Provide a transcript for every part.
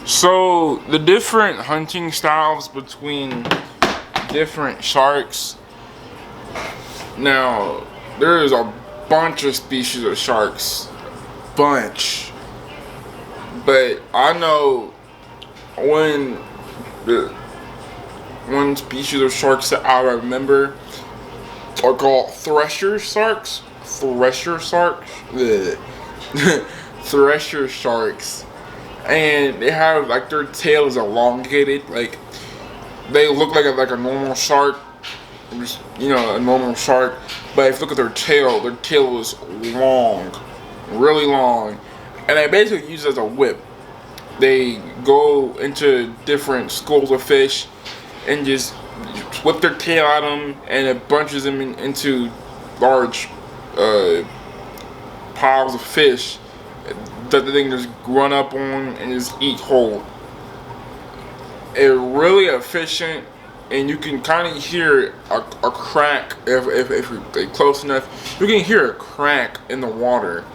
So the different hunting styles between different sharks. Now, there is a bunch of species of sharks, bunch. But I know when the one species of sharks that I remember are called thresher sharks. Thresher sharks. Bleh. Thresher sharks. And they have like their tail is elongated, like they look like a normal shark, just a normal shark. But if you look at their tail is long, really long, and they basically use it as a whip. They go into different schools of fish and just whip their tail at them, and it bunches them into large uh, piles of fish that they can just run up on and just eat whole. It's really efficient, and you can kind of hear a crack if you're close enough. You can hear a crack in the water,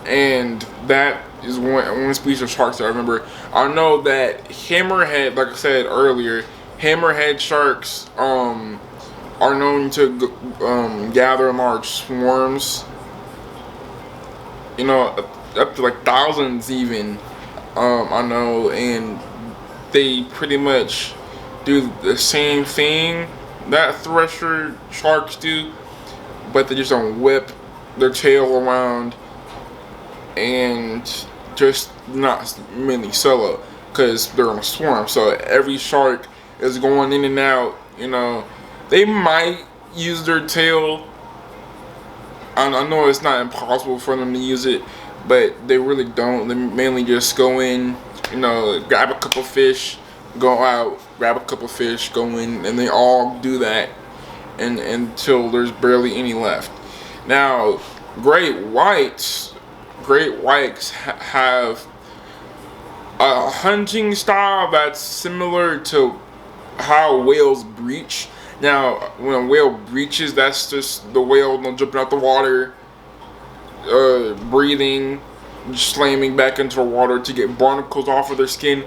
and that is one species of sharks that I remember. I know that hammerhead, like I said earlier, hammerhead sharks are known to gather in large swarms. Up to like thousands even. I know, and they pretty much do the same thing that thresher sharks do, but they just don't whip their tail around and just not mainly solo because they're in a swarm. So every shark is going in and out. They might use their tail. I know it's not impossible for them to use it, but they really don't. They mainly just go in, grab a couple fish, go out, grab a couple fish, go in, and they all do that and until there's barely any left. Now, great whites have a hunting style that's similar to how whales breach. Now, when a whale breaches, that's just the whale jumping out the water, breathing, slamming back into the water to get barnacles off of their skin.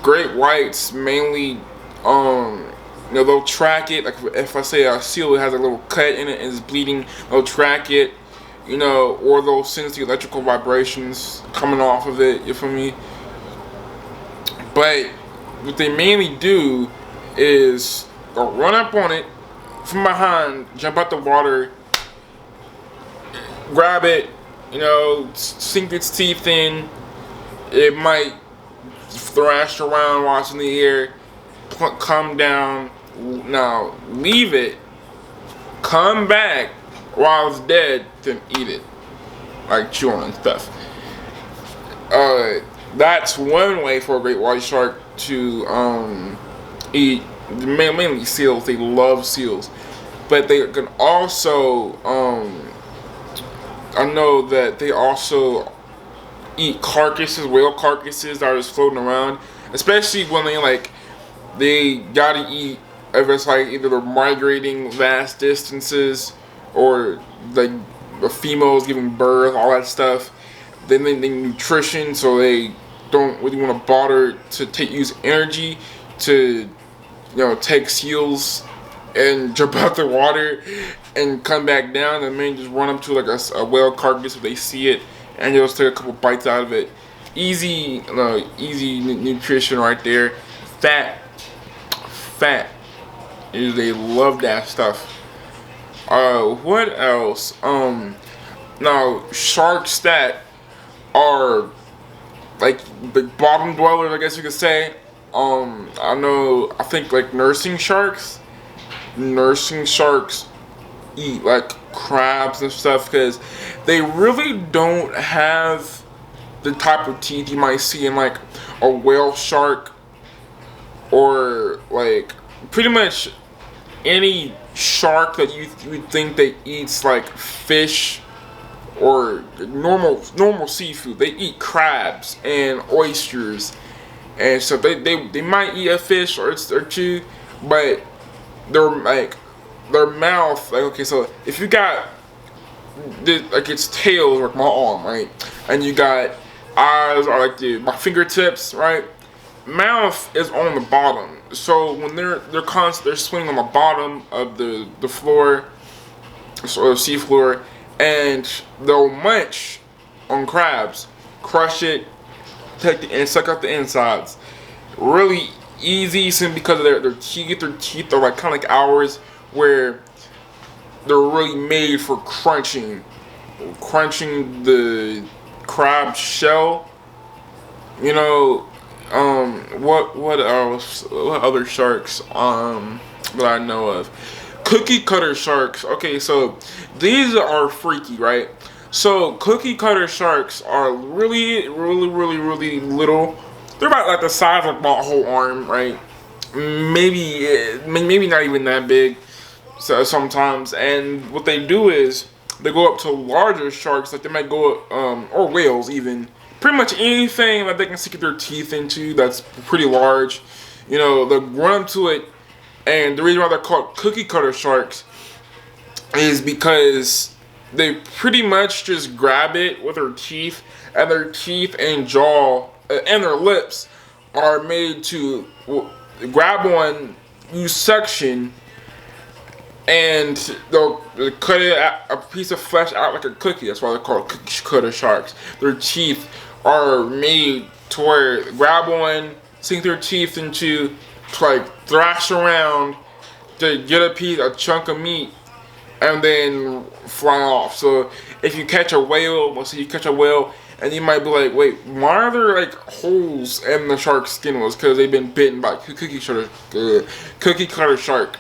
Great whites mainly, they'll track it. Like if I say a seal has a little cut in it and is bleeding, they'll track it, or they'll sense the electrical vibrations coming off of it. You feel me? But what they mainly do is go run up on it from behind, jump out the water, grab it, sink its teeth in. It might thrash around while it's in the air, come down, now leave it, come back while it's dead, then eat it, like chew on and stuff. That's one way for a great white shark to eat. Mainly seals. They love seals, but they can also I know that they also eat carcasses, whale carcasses that are just floating around, especially when they gotta eat if it's like either they're migrating vast distances or like the females giving birth, all that stuff. Then they need nutrition, so they don't really want to bother to use energy to take seals and jump out the water and come back down, and maybe just run up to like a whale carcass if they see it, and they'll just take a couple bites out of it. Easy nutrition right there. Fat. They love that stuff. What else? Now sharks that are like the bottom dwellers, I guess you could say. I think like nursing sharks eat like crabs and stuff because they really don't have the type of teeth you might see in like a whale shark, or like pretty much any shark that you would think that eats like fish or normal seafood. They eat crabs and oysters, and so they might eat a fish or two, but their mouth, like, okay, so if you got its tail is like my arm, right, and you got eyes are like my fingertips, right? Mouth is on the bottom. So when they're swimming on the bottom of the floor, so sea floor, and they'll munch on crabs, crush it, and suck out the insides. Really easy, simply because of their teeth. Their teeth are like kind of like ours, where they're really made for crunching the crab shell. You know, what else? What other sharks that I know of? Cookie cutter sharks. Okay, so these are freaky, right? So cookie cutter sharks are really, really, really, really little. They're about like the size of my whole arm, right? Maybe not even that big. So sometimes, and what they do is they go up to larger sharks, like they might go or whales even. Pretty much anything that they can stick their teeth into that's pretty large, you know, they'll run to it. And the reason why they're called cookie cutter sharks is because they pretty much just grab it with their teeth, and their teeth and jaw and their lips are made to grab one, use suction, and they'll cut a piece of flesh out like a cookie. That's why they're called cookie cutter sharks. Their teeth are made to where grab one, sink their teeth into, to like thrash around to get a chunk of meat, and then fly off. So if you catch a whale, let's say you catch a whale, and you might be like, wait, why are there like holes in the shark's skin? Was because they've been bitten by cookie cutter shark.